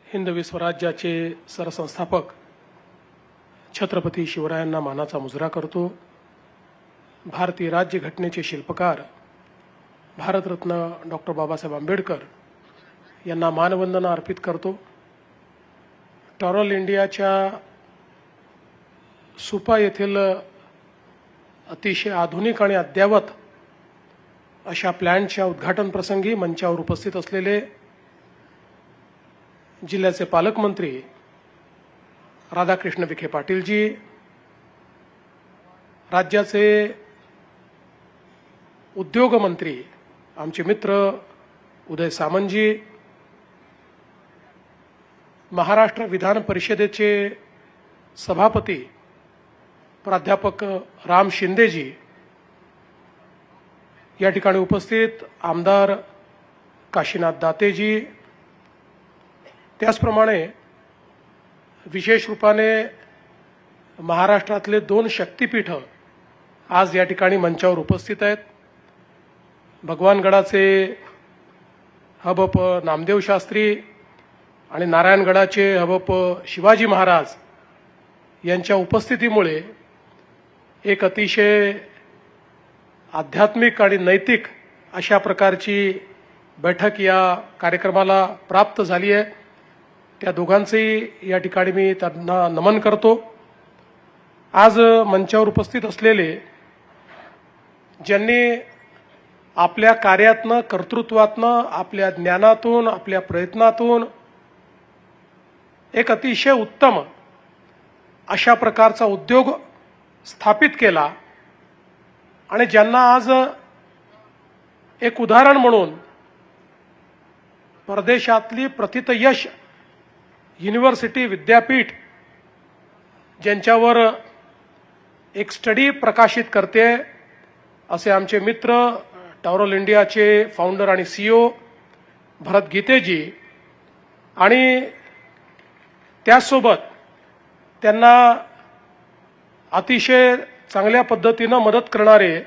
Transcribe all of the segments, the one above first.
हिंदवी स्वराज्याचे सरसंस्थापक छत्रपती शिवरायांना मानाचा मुजरा करतो। भारतीय राज्यघटनेचे शिल्पकार भारतरत्न डॉक्टर बाबासाहेब आंबेडकर यांना मानवंदना अर्पित करतो। टॉरल इंडियाच्या सुपा येथील अतिशय आधुनिक आणि अद्ययावत अशा प्लॅन्टच्या उद्घाटन प्रसंगी मंचावर उपस्थित असलेले जिल्ह्याचे पालकमंत्री राधाकृष्ण विखे पाटीलजी, राज्याचे उद्योग मंत्री आमचे मित्र उदय सामंतजी, महाराष्ट्र विधान परिषदेचे सभापती प्राध्यापक राम शिंदेजी, या ठिकाणी उपस्थित आमदार काशीनाथ दातेजी, त्याचप्रमाणे विशेष रूपाने महाराष्ट्रातले 2 शक्तिपीठ आज या ठिकाणी मंचावर उपस्थित आहेत। भगवानगडाचे हबप नामदेव शास्त्री आणि नारायणगडाचे हबप शिवाजी महाराज यांच्या उपस्थितीमुळे एक अतिशय आध्यात्मिक आणि नैतिक अशा प्रकारची बैठक या कार्यक्रमाला प्राप्त झाली आहे। त्या दोघांचेही या ठिकाणी मी त्यांना नमन करतो। आज मंचावर उपस्थित असलेले ज्यांनी आपल्या कार्यातनं, कर्तृत्वातनं, आपल्या ज्ञानातून, आपल्या प्रयत्नातून एक अतिशय उत्तम अशा प्रकारचा उद्योग स्थापित केला आणि ज्यांना आज एक उदाहरण म्हणून परदेशातली प्रथितयश युनिव्हर्सिटी विद्यापीठ ज्यांच्यावर एक स्टडी प्रकाशित करते असे आमचे मित्र टॉरल इंडियाचे फाउंडर आणि सीईओ भरत गीतेजी आणि त्याचसोबत त्यांना अतिशय चांगल्या पद्धतीने मदत करणारे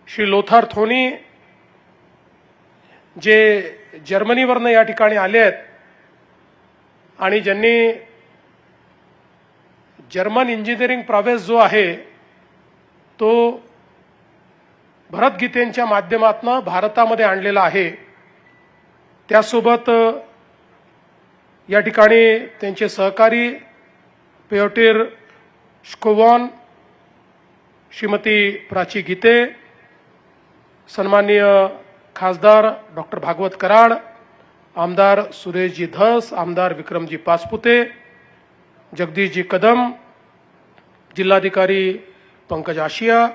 श्री लोथार थोनी जे जर्मनीवरनं या ठिकाणी आले आहेत आणि ज्यांनी जर्मन इंजिनिअरिंग प्रॉव्हेस जो आहे तो भरत गीतेंच्या माध्यमातून भारतामध्ये आणलेला आहे। त्यासोबत या ठिकाणी त्यांचे सहकारी पियोटर स्कोवॉन, श्रीमती प्राची गीते, सन्माननीय खासदार डॉक्टर भागवत कराड, आमदार सुरेशजी धस, आमदार विक्रमजी पाचपुते, जगदीशजी कदम, जिल्हाधिकारी पंकज आशिया,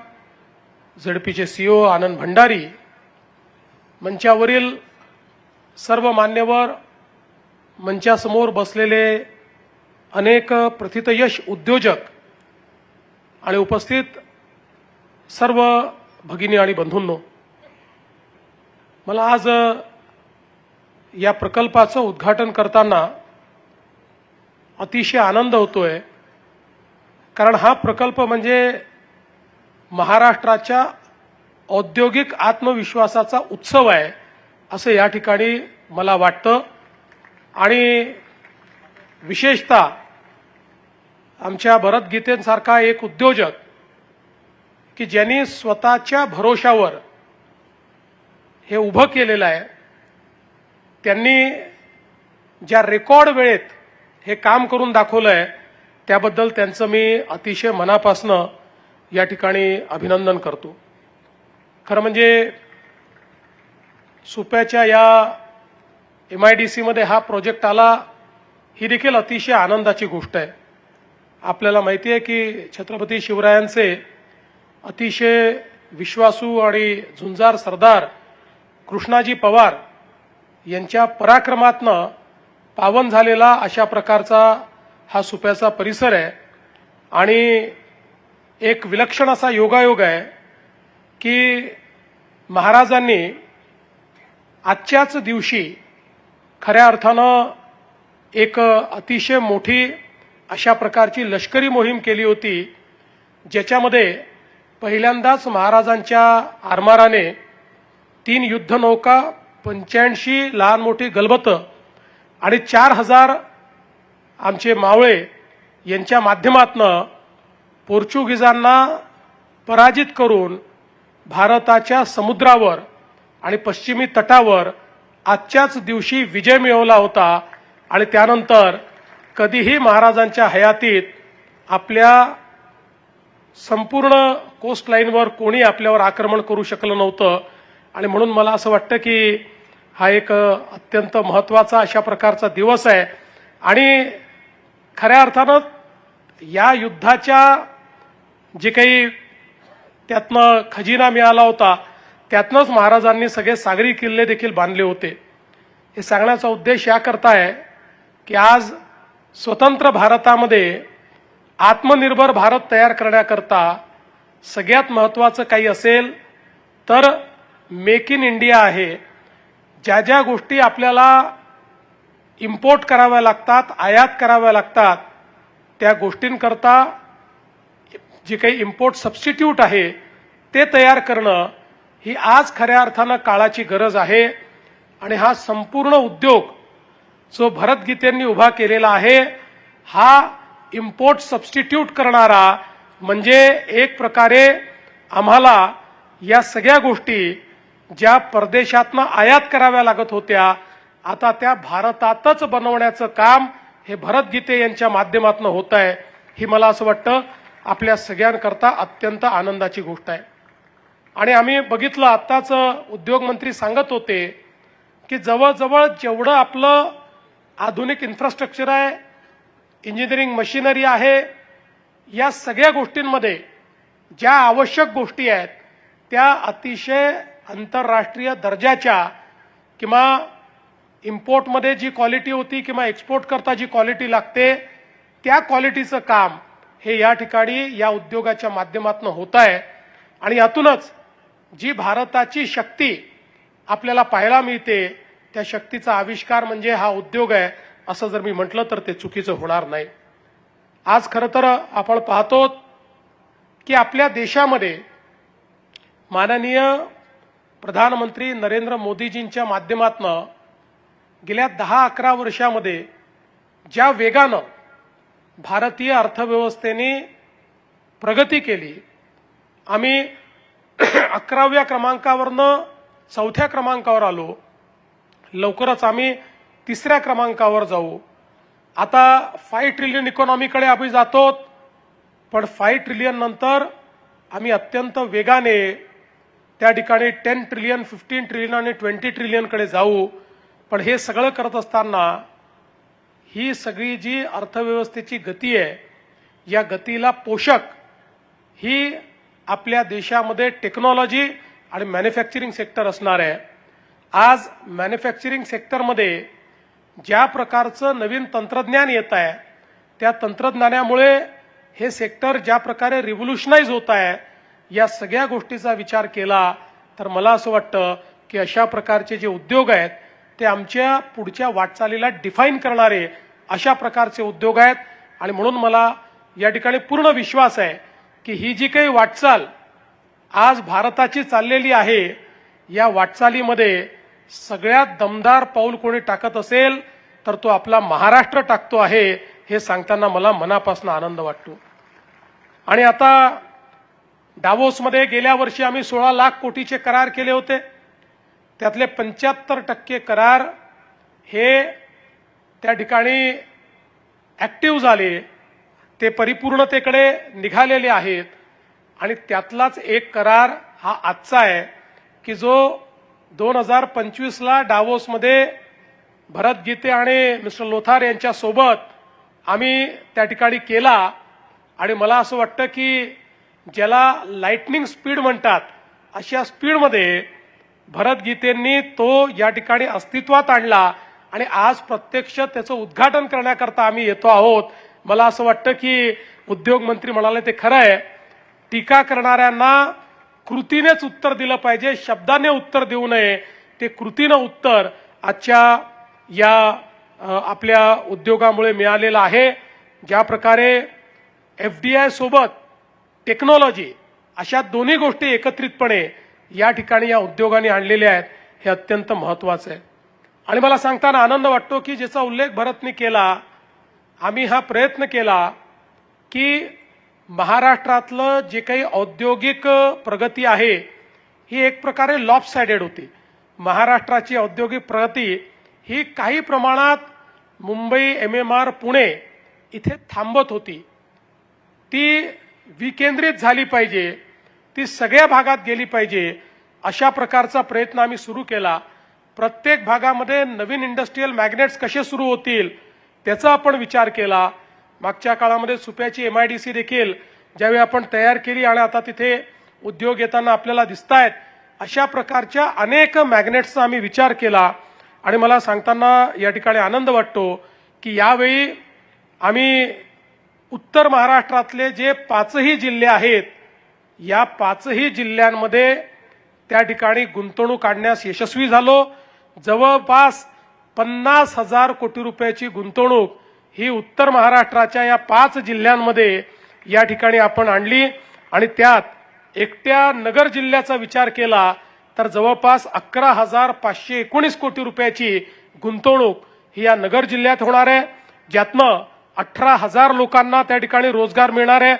झडपीचे सीईओ आनंद भंडारी, मंचावरील सर्व मान्यवर, मंचासमोर बसलेले अनेक प्रथितयश उद्योजक आणि उपस्थित सर्व भगिनी आणि बंधूंनो, मला आज या प्रकल्पाचं उद्घाटन करताना अतिशय आनंद होतोय, कारण हा प्रकल्प म्हणजे महाराष्ट्राच्या औद्योगिक आत्मविश्वासाचा उत्सव आहे असं या ठिकाणी मला वाटतं। आणि विशेषतः आमच्या भरत गीतेंसारखा एक उद्योजक की ज्यांनी स्वतःच्या भरोशावर हे उभं केलेलं आहे, त्यांनी ज्या रेकॉर्ड वेळेत हे काम करून दाखवलं आहे त्याबद्दल त्यांचं मी अतिशय मनापासनं या ठिकाणी अभिनंदन करतो। खरं म्हणजे सुप्याच्या या MIDC मध्ये हा प्रोजेक्ट आला ही देखील अतिशय आनंदाची गोष्ट आहे। आपल्याला माहिती आहे की छत्रपती शिवरायांचे अतिशय विश्वासू आणि झुंजार सरदार कृष्णाजी पवार यांच्या पराक्रमातनं पावन झालेला अशा प्रकारचा हा सुप्याचा परिसर आहे आणि एक विलक्षण असा योगायोग आहे की महाराजांनी आजच्याच दिवशी खऱ्या अर्थानं एक अतिशय मोठी अशा प्रकारची लष्करी मोहीम केली होती, ज्याच्यामध्ये पहिल्यांदाच महाराजांच्या आरमाराने 3 युद्धनौका, 85 लहान मोठी गलबतं आणि 4,000 आमचे मावळे यांच्या माध्यमातनं पोर्चुगीजांना पराजित करून भारताच्या समुद्रावर आणि पश्चिमी तटावर आजच्याच दिवशी विजय मिळवला होता. आणि त्यानंतर कधीही महाराजांच्या हयातीत आपल्या संपूर्ण कोस्टलाईनवर कोणी आपल्यावर आक्रमण करू शकलं नव्हतं. आणि म्हणून मला असं वाटतं की हा एक अत्यंत महत्त्वाचा अशा प्रकारचा दिवस आहे. आणि खऱ्या अर्थानं या युद्धाच्या जे काही त्यातनं खजिना मिळाला होता त्यातनंच महाराजांनी सगळे सागरी किल्ले देखील बांधले होते. हे सांगण्याचा उद्देश याकरता आहे की आज स्वतंत्र भारतामध्ये आत्मनिर्भर भारत तयार करण्याकरता सगळ्यात महत्त्वाचं काही असेल तर मेक इन इंडिया आहे. ज्या ज्या गोष्टी आपल्याला इम्पोर्ट कराव्या लागतात, आयात कराव्या लागतात, त्या गोष्टींकरता जे काही इम्पोर्ट सबस्टिट्यूट आहे ते तयार करणं ही आज खऱ्या अर्थानं काळाची गरज आहे. आणि हा संपूर्ण उद्योग जो भरतगीतेंनी उभा केलेला आहे हा इम्पोर्ट सबस्टिट्यूट करणारा म्हणजे एक प्रकारे आम्हाला या सगळ्या गोष्टी ज्या परदेशातनं आयात कराव्या लागत होत्या आता त्या भारतातच बनवण्याचं काम हे भरतगीते यांच्या माध्यमातून होत आहे. ही मला असं वाटतं आपल्या सगळ्यांकरता अत्यंत आनंदाची गोष्ट आहे. आणि आम्ही बघितलं आत्ताच उद्योगमंत्री सांगत होते की जवळजवळ जेवढं आपलं आधुनिक इन्फ्रास्ट्रक्चर आहे, इंजिनिअरिंग मशिनरी आहे, या सगळ्या गोष्टींमध्ये ज्या आवश्यक गोष्टी आहेत त्या अतिशय आंतरराष्ट्रीय दर्जाच्या किंवा इम्पोर्टमध्ये जी क्वालिटी होती किंवा एक्सपोर्ट करता जी क्वालिटी लागते त्या क्वालिटीचं काम हे या ठिकाणी या उद्योगाच्या माध्यमातून होत आहे. आणि यातूनच जी भारताची शक्ती आपल्याला पाहायला मिळते त्या शक्तीचा आविष्कार म्हणजे हा उद्योग आहे असं जर मी म्हटलं तर ते चुकीचं होणार नाही. आज खरं तर आपण पाहतो की आपल्या देशामध्ये माननीय प्रधानमंत्री नरेंद्र मोदीजींच्या माध्यमातून गेल्या 10-11 वर्षामध्ये ज्या वेगानं भारतीय अर्थव्यवस्थेने प्रगती केली, आम्ही 11व्या क्रमांकावरनं 4थ्या क्रमांकावर आलो, लवकरच आम्ही 3ऱ्या क्रमांकावर जाऊ. आता 5 ट्रिलियन इकॉनॉमीकडे आम्ही जातो, पण 5 ट्रिलियन नंतर आम्ही अत्यंत वेगाने त्या ठिकाणी 10 ट्रिलियन, 15 ट्रिलियन आणि 20 ट्रिलियनकडे जाऊ. पण हे सगळं करत असताना ही सगळी जी अर्थव्यवस्थेची गती आहे या गतीला पोषक ही आपल्या देशामध्ये टेक्नॉलॉजी आणि मॅन्युफॅक्चरिंग सेक्टर असणार आहे. आज मॅन्युफॅक्चरिंग सेक्टरमध्ये ज्या प्रकारचं नवीन तंत्रज्ञान येत आहे त्या तंत्रज्ञानामुळे हे सेक्टर ज्या प्रकारे रिव्होल्युशनाइज होत आहे या सगळ्या गोष्टीचा विचार केला तर मला असं वाटतं की अशा प्रकारचे जे उद्योग आहेत ते आमच्या पुढच्या वाटचालीला डिफाईन करणारे अशा प्रकारचे उद्योग आहेत. आणि म्हणून मला या ठिकाणी पूर्ण विश्वास आहे की ही जी काही वाटचाल आज भारताची चाललेली आहे या वाटचालीमध्ये सगळ्यात दमदार पाऊल कोणी टाकत असेल तर तो आपला महाराष्ट्र टाकतो आहे हे सांगताना मला मनापासून आनंद वाटतो. आणि आता डावोसमध्ये गेल्या वर्षी आम्ही 16 लाख कोटीचे करार केले होते, त्यातले 75% करार हे त्या ठिकाणी ऍक्टिव्ह झाले, ते परिपूर्णतेकडे निघालेले आहेत. आणि त्यातलाच एक करार हा आजचा आहे की जो 2025ला डावोसमध्ये भरतगीते आणि मिस्टर लोथार यांच्या सोबत आम्ही त्या ठिकाणी केला. आणि मला असं वाटतं की ज्याला लाइटनिंग स्पीड म्हणतात अशा स्पीडमध्ये भरतगीतेंनी तो या ठिकाणी अस्तित्वात आणला आणि आज प्रत्यक्ष त्याचं उद्घाटन करण्याकरता आम्ही येतो आहोत. मला असं वाटतं की उद्योग मंत्री म्हणाले ते खरं आहे, टीका करणाऱ्यांना कृतीनेच उत्तर दिलं पाहिजे, शब्दाने उत्तर देऊ नये, ते कृतीनं उत्तर आजच्या या आपल्या उद्योगामुळे मिळालेलं आहे. ज्या प्रकारे FDI सोबत टेक्नॉलॉजी अशा दोन्ही गोष्टी एकत्रितपणे या ठिकाणी या उद्योगाने आणलेल्या आहेत हे अत्यंत महत्त्वाचं आहे. आणि मला सांगताना आनंद वाटतो की ज्याचा उल्लेख भरतने केला, आम्ही हा प्रयत्न केला की महाराष्ट्रातलं जे काही औद्योगिक प्रगती आहे ही एक प्रकारे लॉपसाइडेड होती. महाराष्ट्राची औद्योगिक प्रगती ही काही प्रमाणात मुंबई, MMR, पुणे इथे थांबत होती. ती विकेंद्रित झाली पाहिजे, ती सगळ्या भागात गेली पाहिजे, अशा प्रकारचा प्रयत्न आम्ही सुरू केला. प्रत्येक भागामध्ये नवीन इंडस्ट्रियल मॅग्नेट्स कसे सुरू होतील त्याचा आपण विचार केला. मागच्या काळामध्ये सुप्याची MIDC देखील ज्यावेळी आपण तयार केली आणि आता तिथे उद्योग येताना आपल्याला दिसतायत, अशा प्रकारच्या अनेक मॅग्नेट्सचा आम्ही विचार केला. आणि मला सांगताना या ठिकाणी आनंद वाटतो की यावेळी आम्ही उत्तर महाराष्ट्रातले जे 5ही जिल्हे आहेत, या 5ही जिल्ह्यांमध्ये त्या ठिकाणी गुंतवणूक आणण्यास यशस्वी झालो. जवळपास 50,000 कोटी रुपयाची गुंतवणूक ही उत्तर महाराष्ट्राच्या या 5 जिल्ह्यांमध्ये या ठिकाणी आपण आणली. आणि त्यात एकट्या नगर जिल्ह्याचा विचार केला तर जवळपास 11,519 कोटी रुपयाची गुंतवणूक ही या नगर जिल्ह्यात होणार आहे, ज्यातनं 18,000 लोकांना त्या ठिकाणी रोजगार मिळणार आहे.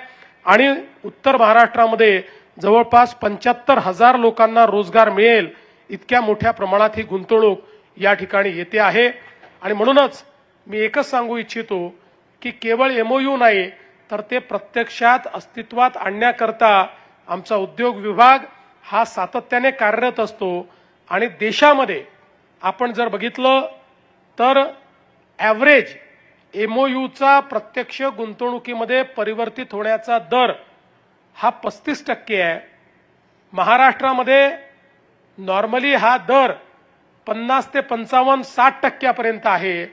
आणि उत्तर महाराष्ट्रामध्ये जवळपास 75,000 लोकांना रोजगार मिळेल, इतक्या मोठ्या प्रमाणात ही गुंतवणूक या ठिकाणी येते आहे. आणि म्हणूनच मी एकच सांगू इच्छितो की केवळ MOU नाही तर ते प्रत्यक्षात अस्तित्वात आणण्याकरता आमचा उद्योग विभाग हा सातत्याने कार्यरत असतो. आणि देशामध्ये आपण जर बघितलं तर ॲव्हरेज MOUचा प्रत्यक्ष गुंतवणुकीमध्ये परिवर्तित होण्याचा दर हा 35% आहे. महाराष्ट्रामध्ये नॉर्मली हा दर 50 ते 55, 60% आहे.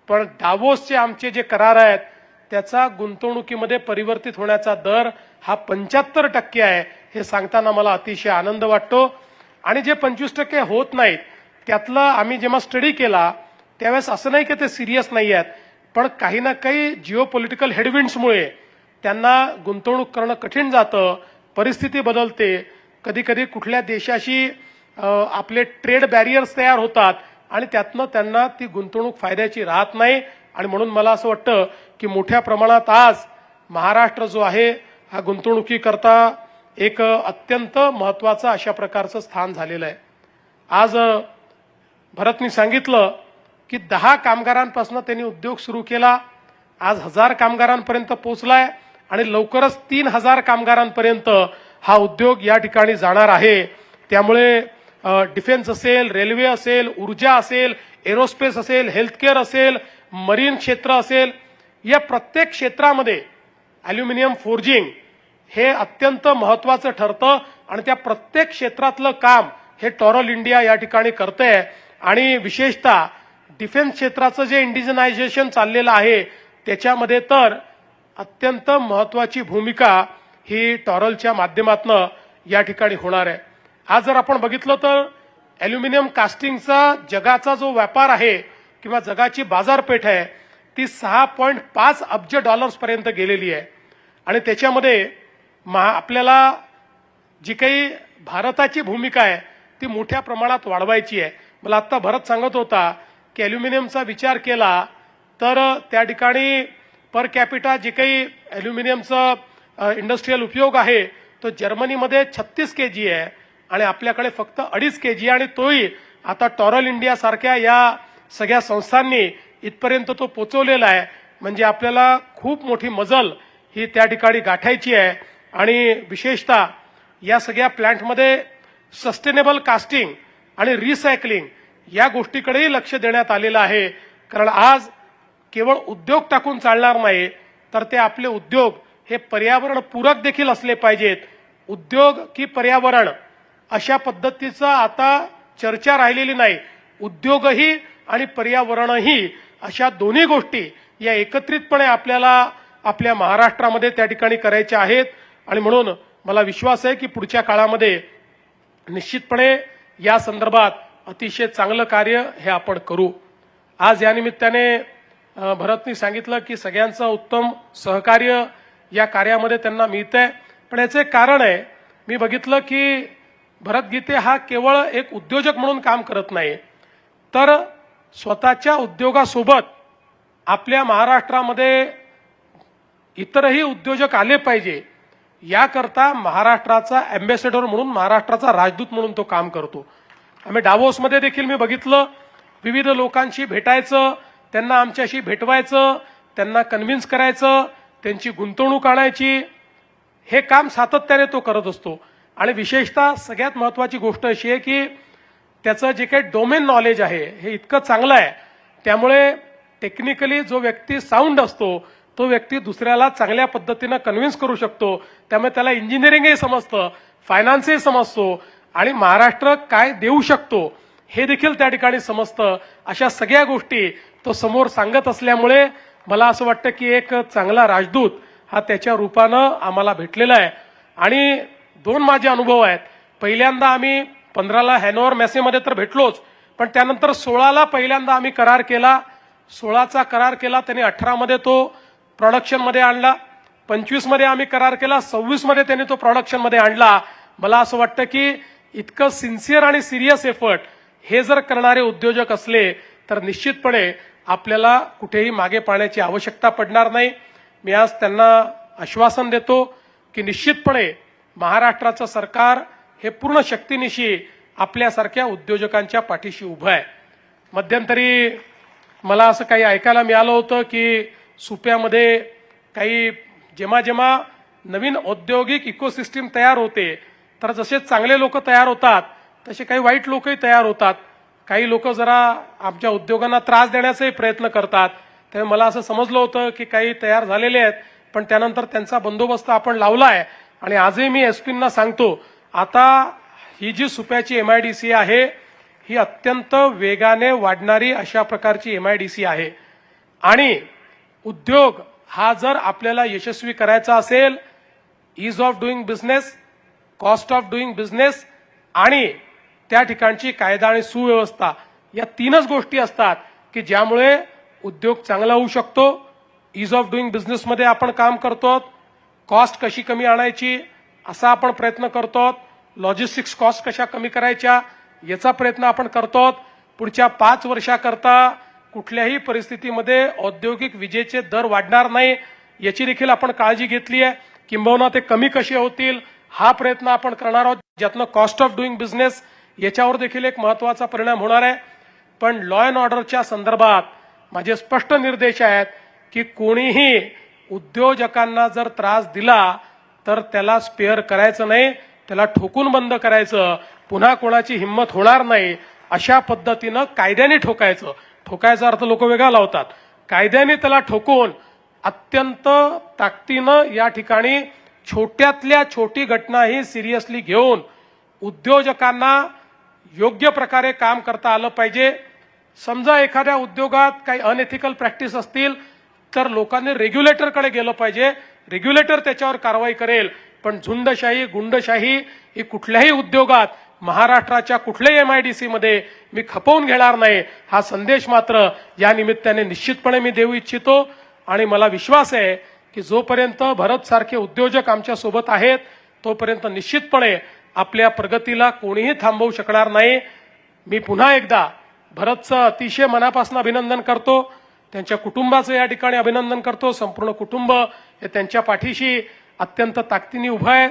पण डावोसचे आमचे जे करार आहेत त्याचा गुंतवणुकीमध्ये परिवर्तित होण्याचा दर हा 75% आहे. हे सांगताना मला अतिशय आनंद वाटतो. आणि जे 25% होत नाहीत त्यातलं आम्ही जेव्हा स्टडी केला त्यावेळेस असं नाही की ते सिरियस नाही आहेत, पण काही ना काही जिओपॉलिटिकल हेडविंड्समुळे त्यांना गुंतवणूक करणं कठीण जातं, परिस्थिती बदलते, कधी कधी कुठल्या देशाशी आपले ट्रेड बॅरियर्स तयार होतात आणि त्यातनं त्यांना ती गुंतवणूक फायद्याची राहत नाही. आणि म्हणून मला असं वाटतं की मोठ्या प्रमाणात आज महाराष्ट्र जो आहे हा गुंतवणुकीकरता एक अत्यंत महत्त्वाचं अशा प्रकारचं स्थान झालेलं आहे. आज भरतनी सांगितलं की 10 कामगारांपासून त्यांनी उद्योग सुरू केला, आज 1000 कामगारांपर्यंत पोहोचलाय आणि लवकरच 3000 कामगारांपर्यंत हा उद्योग या ठिकाणी जाणार आहे. त्यामुळे डिफेन्स असेल, रेल्वे असेल, ऊर्जा असेल, एरोस्पेस असेल, हेल्थकेअर असेल, मरीन क्षेत्र असेल, या प्रत्येक क्षेत्रामध्ये ॲल्युमिनियम फोर्जिंग हे अत्यंत महत्त्वाचं ठरतं. आणि त्या प्रत्येक क्षेत्रातलं काम हे टॉरल इंडिया या ठिकाणी करते. आणि विशेषतः डिफेन्स क्षेत्राचं जे इंडिजनायझेशन चाललेलं आहे त्याच्यामध्ये तर अत्यंत महत्त्वाची भूमिका ही टॉरलच्या माध्यमातून या ठिकाणी होणार आहे. आज जर आपण बघितलं तर ॲल्युमिनियम कास्टिंगचा जगाचा जो व्यापार आहे किंवा जगाची बाजारपेठ आहे ती $6.5 अब्ज पर्यंत गेलेली आहे. आणि त्याच्यामध्ये आपल्याला जी काही भारताची भूमिका आहे ती मोठ्या प्रमाणात वाढवायची आहे. मला आत्ता भरत सांगत होता की ॲल्युमिनियमचा विचार केला तर त्या ठिकाणी पर कॅपिटा जे काही ॲल्युमिनियमचा इंडस्ट्रियल उपयोग आहे तो जर्मनीमध्ये 36 kg आहे आणि आपल्याकडे फक्त 2.5 kg, आणि तोही आता टॉरल इंडिया सारख्या या सगळ्या संस्थांनी इथपर्यंत तो पोहोचवलेला आहे. म्हणजे आपल्याला खूप मोठी मजल ही त्या ठिकाणी गाठायची आहे. आणि विशेषतः या सगळ्या प्लांटमध्ये सस्टेनेबल कास्टिंग आणि रिसायकलिंग या गोष्टीकडेही लक्ष देण्यात आलेलं आहे. कारण आज केवळ उद्योग टाकून चालणार नाही तर ते आपले उद्योग हे पर्यावरण पूरक देखील असले पाहिजेत. उद्योग की पर्यावरण अशा पद्धतीचं आता चर्चा राहिलेली नाही. उद्योगही आणि पर्यावरणही अशा दोन्ही गोष्टी या एकत्रितपणे आपल्याला आपल्या महाराष्ट्रामध्ये त्या ठिकाणी करायच्या आहेत. आणि म्हणून मला विश्वास आहे की पुढच्या काळामध्ये निश्चितपणे या संदर्भात अतिशय चांगलं कार्य हे आपण करू. आज या निमित्ताने भरतनी सांगितलं की सगळ्यांचं उत्तम सहकार्य या कार्यामध्ये त्यांना मिळतंय. पण याचे कारण आहे, मी बघितलं की भरत गीते हा केवळ एक उद्योजक म्हणून काम करत नाही तर स्वतःच्या उद्योगासोबत आपल्या महाराष्ट्रामध्ये इतरही उद्योजक आले पाहिजे याकरता महाराष्ट्राचा अँबॅसेडर म्हणून, महाराष्ट्राचा राजदूत म्हणून तो काम करतो. आम्ही डावोसमध्ये देखील मी बघितलं, विविध लोकांशी भेटायचं, त्यांना आमच्याशी भेटवायचं, त्यांना कन्व्हिन्स करायचं, त्यांची गुंतवणूक आणायची, हे काम सातत्याने तो करत असतो. आणि विशेषतः सगळ्यात महत्त्वाची गोष्ट अशी आहे की त्याचं जे काही डोमेन नॉलेज आहे हे इतकं चांगलं आहे, त्यामुळे टेक्निकली जो व्यक्ती साऊंड असतो तो व्यक्ती दुसऱ्याला चांगल्या पद्धतीनं कन्व्हिन्स करू शकतो. त्यामुळे त्याला इंजिनिअरिंगही समजतं, फायनान्सही समजतो आणि महाराष्ट्र काय देऊ शकतो हे देखील त्या ठिकाणी समजतं. अशा सगळ्या गोष्टी तो समोर सांगत असल्यामुळे मला असं वाटतं की एक चांगला राजदूत हा त्याच्या रूपानं आम्हाला भेटलेला आहे. आणि दोन माझे अनुभव आहेत. पहिल्यांदा आम्ही 15ला हॅनोव्हर मेसेमध्ये तर भेटलोच, पण त्यानंतर 16ला पहिल्यांदा आम्ही करार केला. 16चा करार केला, त्यांनी 18मध्ये तो प्रोडक्शनमध्ये आणला. 25मध्ये आम्ही करार केला, 26मध्ये त्यांनी तो प्रोडक्शनमध्ये आणला. मला असं वाटतं की इतकं सिन्सिअर आणि सिरियस एफर्ट हे जर करणारे उद्योजक असले तर निश्चितपणे आपल्याला कुठेही मागे पाहण्याची आवश्यकता पडणार नाही. मी आज त्यांना आश्वासन देतो की निश्चितपणे महाराष्ट्राचं सरकार हे पूर्ण शक्तीनिशी आपल्यासारख्या उद्योजकांच्या पाठीशी उभं आहे. मध्यंतरी मला असं काही ऐकायला मिळालं होतं की सुप्यामध्ये काही जेव्हा नवीन औद्योगिक इकोसिस्टीम तयार होते तर जसे चांगले लोक तयार होतात तसे काही वाईट लोकही तयार होतात. काही लोक जरा आमच्या उद्योगांना त्रास देण्याचाही प्रयत्न करतात. त्यामुळे मला असं समजलं होतं की काही तयार झालेले आहेत, पण त्यानंतर त्यांचा बंदोबस्त आपण लावला आहे. आणि आजही मी एसपींना सांगतो, आता ही जी सुप्याची MIDC आहे ही अत्यंत वेगाने वाढणारी अशा प्रकारची MIDC आहे. आणि उद्योग हा जर आपल्याला यशस्वी करायचा असेल, ease of doing business, cost of doing business आणि त्या ठिकाणची कायदा आणि सुव्यवस्था, या तीनच गोष्टी असतात की ज्यामुळे उद्योग चांगला होऊ शकतो. ईज ऑफ डुईंग बिझनेसमध्ये आपण काम करतो, कॉस्ट कशी कमी आणायची असा आपण प्रयत्न करतो, लॉजिस्टिक्स कॉस्ट कशा कमी करायच्या याचा प्रयत्न आपण करतो. पुढच्या 5 वर्षाकरता कुठल्याही परिस्थितीमध्ये औद्योगिक विजेचे दर वाढणार नाही याची देखील आपण काळजी घेतली आहे. किंबहुना ते कमी कसे होतील हा प्रयत्न आपण करणार आहोत, ज्यातनं कॉस्ट ऑफ डुईंग बिझनेस याच्यावर देखील एक महत्त्वाचा परिणाम होणार आहे. पण लॉ अँड ऑर्डरच्या संदर्भात माझे स्पष्ट निर्देश आहेत की कोणीही उद्योजकांना जर त्रास दिला तर त्याला स्पेअर करायचं नाही, त्याला ठोकून बंद करायचं, पुन्हा कोणाची हिंमत होणार नाही अशा पद्धतीनं कायद्याने ठोकायचं. ठोकायचा अर्थ लोक वेगळा लावतात, कायद्याने त्याला ठोकून अत्यंत ताकदीनं या ठिकाणी छोट्यातल्या छोटी घटनाही सिरियसली घेऊन उद्योजकांना योग्य प्रकारे काम करता आलं पाहिजे. समजा एखाद्या उद्योगात काही अनएथिकल प्रॅक्टिस असतील तर लोकांनी रेग्युलेटरकडे गेलं पाहिजे, रेग्युलेटर त्याच्यावर कारवाई करेल. पण झुंडशाही, गुंडशाही ही कुठल्याही उद्योगात, महाराष्ट्राच्या कुठल्याही MIDC मध्ये मी खपवून घेणार नाही हा संदेश मात्र या निमित्ताने निश्चितपणे मी देऊ इच्छितो. आणि मला विश्वास आहे की जोपर्यंत भरत सारखे उद्योजक आमच्या सोबत आहेत तोपर्यंत निश्चितपणे आपल्या प्रगतीला कोणीही थांबवू शकणार नाही. मी पुन्हा एकदा भरतचं अतिशय मनापासून अभिनंदन करतो, त्यांच्या कुटुंबाचं या ठिकाणी अभिनंदन करतो. संपूर्ण कुटुंब हे त्यांच्या पाठीशी अत्यंत ताकदीने उभं आहे.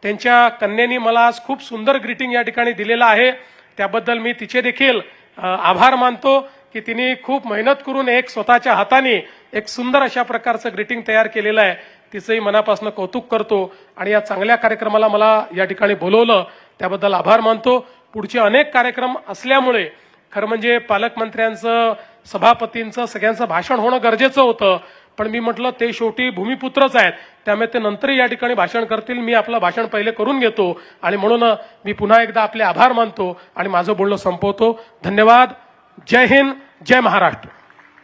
त्यांच्या कन्येनी मला आज खूप सुंदर ग्रीटिंग या ठिकाणी दिलेलं आहे, त्याबद्दल मी तिचे देखील आभार मानतो की तिने खूप मेहनत करून एक स्वतःच्या हाताने एक सुंदर अशा प्रकारचं ग्रीटिंग तयार केलेलं आहे. तिचंही मनापासून कौतुक करतो आणि या चांगल्या कार्यक्रमाला मला या ठिकाणी बोलवलं त्याबद्दल आभार मानतो. पुढचे अनेक कार्यक्रम असल्यामुळे खरं म्हणजे पालकमंत्र्यांचं, सभापतींचं, सगळ्यांचं भाषण होणं गरजेचं होतं, पण मी म्हटलं ते शेवटी भूमिपुत्रच आहेत, त्यामुळे ते नंतर या ठिकाणी भाषण करतील, मी आपलं भाषण पहिले करून घेतो. आणि म्हणून मी पुन्हा एकदा आपले आभार मानतो आणि माझं बोलणं संपवतो. धन्यवाद. जय हिंद, जय महाराष्ट्र.